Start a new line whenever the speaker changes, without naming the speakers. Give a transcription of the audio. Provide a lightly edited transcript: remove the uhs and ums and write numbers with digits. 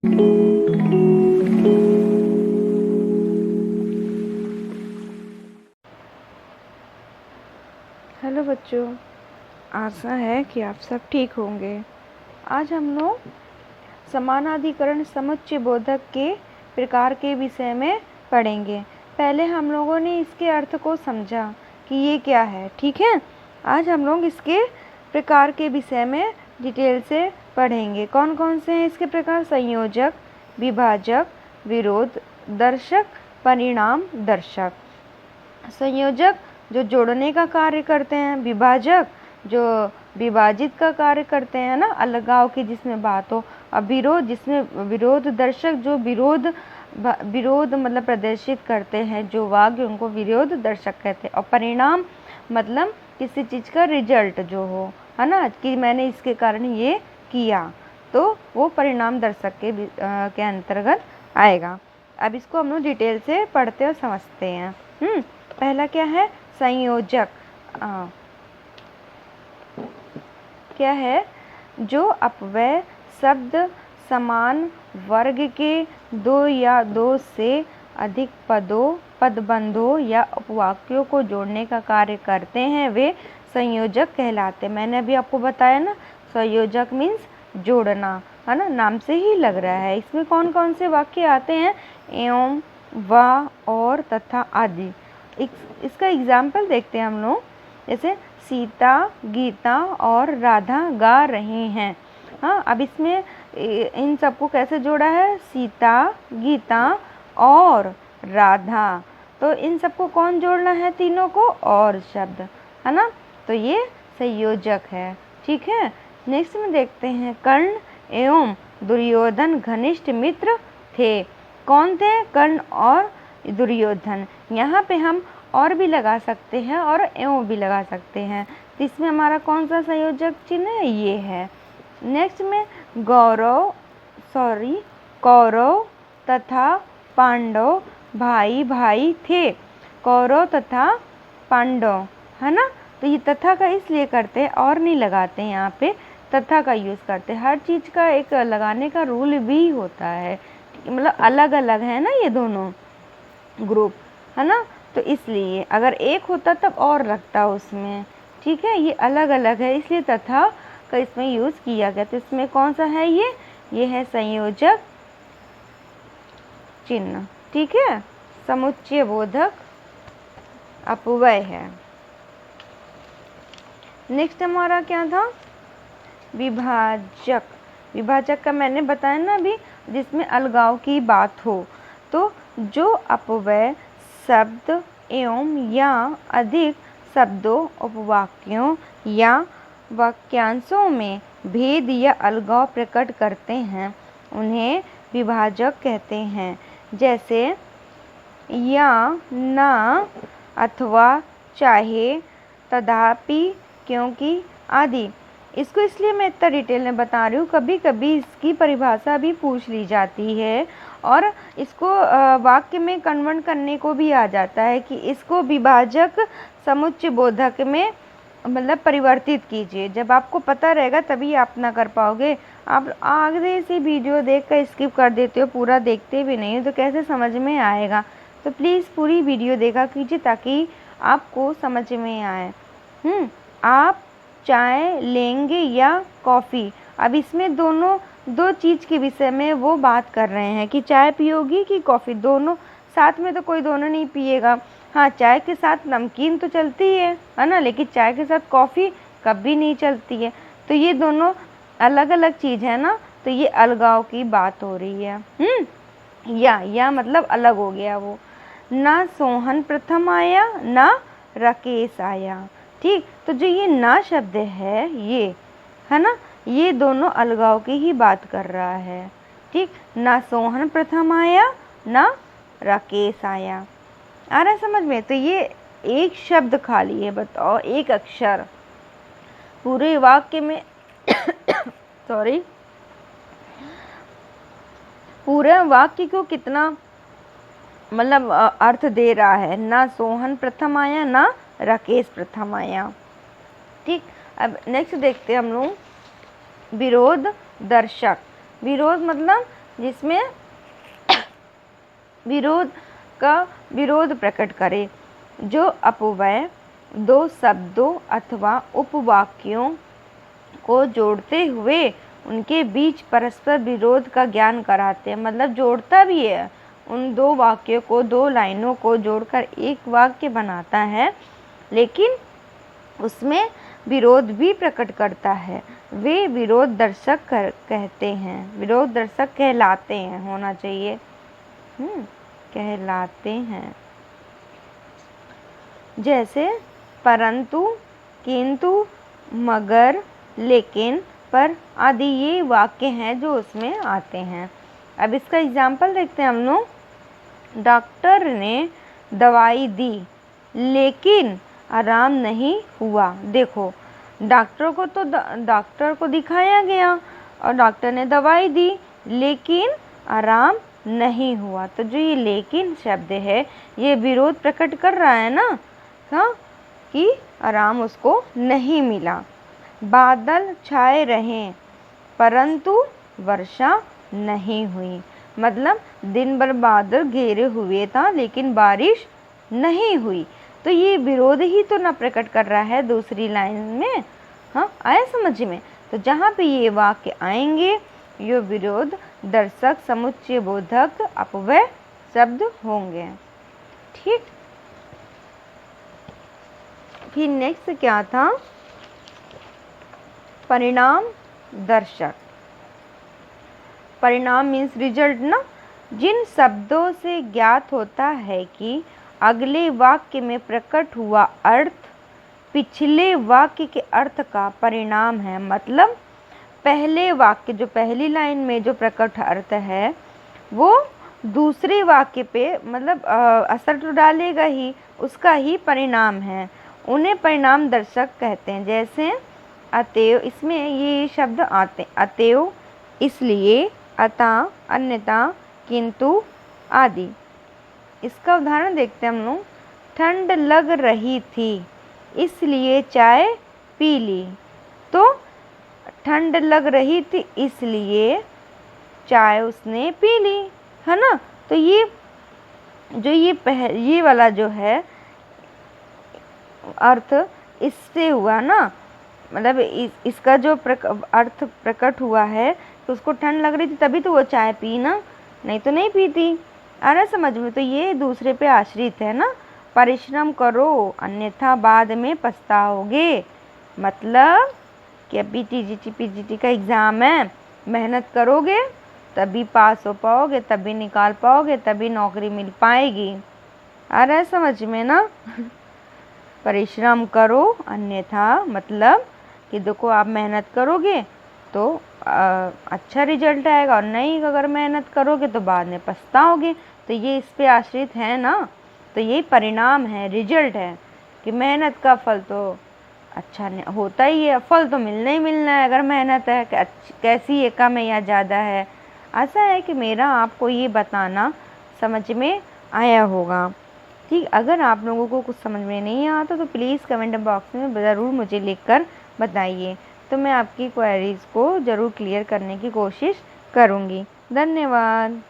Hello बच्चों, आशा है कि आप सब ठीक होंगे। आज हम लोग समानाधिकरण समुच्चय बोधक के प्रकार के विषय में पढ़ेंगे। पहले हम लोगों ने इसके अर्थ को समझा कि ये क्या है, ठीक है। आज हम लोग इसके प्रकार के विषय में डिटेल से पढ़ेंगे। कौन कौन से हैं इसके प्रकार? संयोजक, विभाजक, विरोध दर्शक, परिणाम दर्शक। संयोजक जो जोड़ने का कार्य करते हैं, विभाजक जो विभाजित का कार्य करते हैं ना, अलगाव की जिसमें बात हो, और विरोध जिसमें विरोध दर्शक जो विरोध मतलब प्रदर्शित करते हैं जो वाक्य, उनको विरोध दर्शक कहते हैं। और परिणाम मतलब किसी चीज का रिजल्ट जो हो, है ना, कि मैंने इसके कारण ये किया, तो वो परिणाम दर्शक के अंतर्गत आएगा। अब इसको हम लोग डिटेल से पढ़ते और समझते हैं। पहला क्या है? संयोजक। क्या है? जो अपव्यय शब्द समान वर्ग के दो या दो से अधिक पदबंधों या उपवाक्यों को जोड़ने का कार्य करते हैं, वे संयोजक कहलाते हैं। मैंने अभी आपको बताया ना, संयोजक मीन्स जोड़ना, है ना, नाम से ही लग रहा है। इसमें कौन कौन से वाक्य आते हैं? एवं, व, और, तथा आदि। इसका एग्जाम्पल देखते हैं हम लोग। जैसे सीता, गीता और राधा गा रहे हैं। हाँ, अब इसमें इन सबको कैसे जोड़ा है? सीता, गीता और राधा। तो इन सबको कौन जोड़ना है? तीनों को और शब्द, है ना, तो ये संयोजक है, ठीक है। नेक्स्ट में देखते हैं, कर्ण एवं दुर्योधन घनिष्ठ मित्र थे। कौन थे? कर्ण और दुर्योधन। यहाँ पे हम और भी लगा सकते हैं और एवं भी लगा सकते हैं। तो इसमें हमारा कौन सा संयोजक चिन्ह है? ये है। नेक्स्ट में कौरव तथा पांडव भाई भाई थे। कौरव तथा पांडव, है ना, तो ये तथा का इसलिए करते हैं और नहीं लगाते हैं, यहाँ पे तथा का यूज करते हैं। हर चीज का एक लगाने का रूल भी होता है, मतलब अलग अलग है ना ये दोनों ग्रुप, है ना, तो इसलिए अगर एक होता तब और लगता उसमें, ठीक है। ये अलग अलग है इसलिए तथा का इसमें यूज किया गया। तो इसमें कौन सा है? ये है संयोजक चिन्ह, ठीक है। समुच्चय बोधक अपव्यय है। नेक्स्ट हमारा क्या था? विभाजक। विभाजक का मैंने बताया ना अभी, जिसमें अलगाव की बात हो। तो जो अपव्यय शब्द एवं या अधिक शब्दों, उपवाक्यों या वाक्यांशों में भेद या अलगाव प्रकट करते हैं, उन्हें विभाजक कहते हैं। जैसे या, ना, अथवा, चाहे, तथापि, क्योंकि आदि। इसको इसलिए मैं इतना डिटेल में बता रही हूँ, कभी कभी इसकी परिभाषा भी पूछ ली जाती है और इसको वाक्य में कन्वर्ट करने को भी आ जाता है कि इसको विभाजक समुच्चय बोधक में मतलब परिवर्तित कीजिए। जब आपको पता रहेगा तभी आप ना कर पाओगे। आप आगे से वीडियो देखकर स्किप कर देते हो, पूरा देखते भी नहीं हो, तो कैसे समझ में आएगा। तो प्लीज़ पूरी वीडियो देखा कीजिए ताकि आपको समझ में आए। आप चाय लेंगे या कॉफ़ी? अब इसमें दो चीज़ के विषय में वो बात कर रहे हैं कि चाय पियोगी कि कॉफ़ी। दोनों साथ में तो कोई दोनों नहीं पिएगा। हाँ, चाय के साथ नमकीन तो चलती है ना, लेकिन चाय के साथ कॉफ़ी कभी नहीं चलती है। तो ये दोनों अलग अलग चीज़ है ना, तो ये अलगाव की बात हो रही है। या मतलब अलग हो गया वो। ना सोहन प्रथम आया ना राकेश आया, ठीक। तो जो ये ना शब्द है, ये है ना, ये दोनों अलगाव की ही बात कर रहा है, ठीक। ना सोहन प्रथम आया ना राकेश आया। आ रहा है समझ में? तो ये एक शब्द खाली है, बताओ, एक अक्षर पूरे वाक्य में सॉरी, पूरे वाक्य को कितना मतलब अर्थ दे रहा है। ना सोहन प्रथम आया ना राकेश प्रथम आया, ठीक। अब नेक्स्ट देखते हैं हम लोग विरोध दर्शक। विरोध मतलब जिसमें विरोध प्रकट करे। जो अपव्यय दो शब्दों अथवा उपवाक्यों को जोड़ते हुए उनके बीच परस्पर विरोध का ज्ञान कराते हैं, मतलब जोड़ता भी है, उन दो वाक्यों को, दो लाइनों को जोड़कर एक वाक्य बनाता है, लेकिन उसमें विरोध भी प्रकट करता है। वे विरोध दर्शक कहते हैं, विरोध दर्शक कहलाते हैं, होना चाहिए, कहलाते हैं। जैसे परंतु, किंतु, मगर, लेकिन, पर आदि ये वाक्य हैं जो उसमें आते हैं। अब इसका एग्जाम्पल देखते हैं हम लोग। डॉक्टर ने दवाई दी लेकिन आराम नहीं हुआ। देखो, डॉक्टर को तो डॉक्टर को दिखाया गया और डॉक्टर ने दवाई दी लेकिन आराम नहीं हुआ। तो जो ये लेकिन शब्द है ये विरोध प्रकट कर रहा है ना, हाँ, कि आराम उसको नहीं मिला। बादल छाए रहे परंतु वर्षा नहीं हुई, मतलब दिन भर बादल घेरे हुए था लेकिन बारिश नहीं हुई। तो ये विरोध ही तो ना प्रकट कर रहा है दूसरी लाइन में। हाँ, आया समझ में? तो जहाँ पे ये वाक्य आएंगे ये विरोध दर्शक समुच्चय बोधक अपव्यय शब्द होंगे। ठीक, फिर नेक्स्ट क्या था? परिणाम दर्शक। परिणाम मीन्स रिजल्ट ना, जिन शब्दों से ज्ञात होता है कि अगले वाक्य में प्रकट हुआ अर्थ पिछले वाक्य के अर्थ का परिणाम है। मतलब पहले वाक्य, जो पहली लाइन में जो प्रकट अर्थ है वो दूसरे वाक्य पे मतलब असर तो डालेगा ही, उसका ही परिणाम है। उन्हें परिणाम दर्शक कहते हैं। जैसे अतएव, इसमें ये शब्द आते, अतएव, इसलिए, अतः, अन्यथा, किंतु आदि। इसका उदाहरण देखते हैं हम लोग। ठंड लग रही थी इसलिए चाय पी ली। तो ठंड लग रही थी इसलिए चाय उसने पी ली, है ना। तो ये जो ये वाला जो है अर्थ इससे हुआ ना, मतलब इसका जो अर्थ प्रकट हुआ है तो उसको ठंड लग रही थी तभी तो वो चाय पी ना, नहीं तो नहीं पीती। आ रहा समझ में? तो ये दूसरे पे आश्रित है ना। परिश्रम करो अन्यथा बाद में पछताओगे, मतलब कि अभी टीजीटी पीजीटी का एग्ज़ाम है, मेहनत करोगे तभी पास हो पाओगे, तभी निकाल पाओगे, तभी नौकरी मिल पाएगी। आ रहा है समझ में ना? परिश्रम करो अन्यथा मतलब कि देखो आप मेहनत करोगे तो अच्छा रिजल्ट आएगा, और नहीं अगर मेहनत करोगे तो बाद में पछताओगे। तो ये इस पे आश्रित है ना। तो ये परिणाम है, रिजल्ट है कि मेहनत का फल तो अच्छा होता ही है, फल तो मिलना ही मिलना है अगर मेहनत है, कैसी है, कम है या ज़्यादा है। ऐसा है कि मेरा आपको ये बताना समझ में आया होगा। ठीक, अगर आप लोगों को कुछ समझ में नहीं आता तो प्लीज़ कमेंट बॉक्स में ज़रूर मुझे लिखकर बताइए, तो मैं आपकी क्वेरीज़ को ज़रूर क्लियर करने की कोशिश करूँगी। धन्यवाद।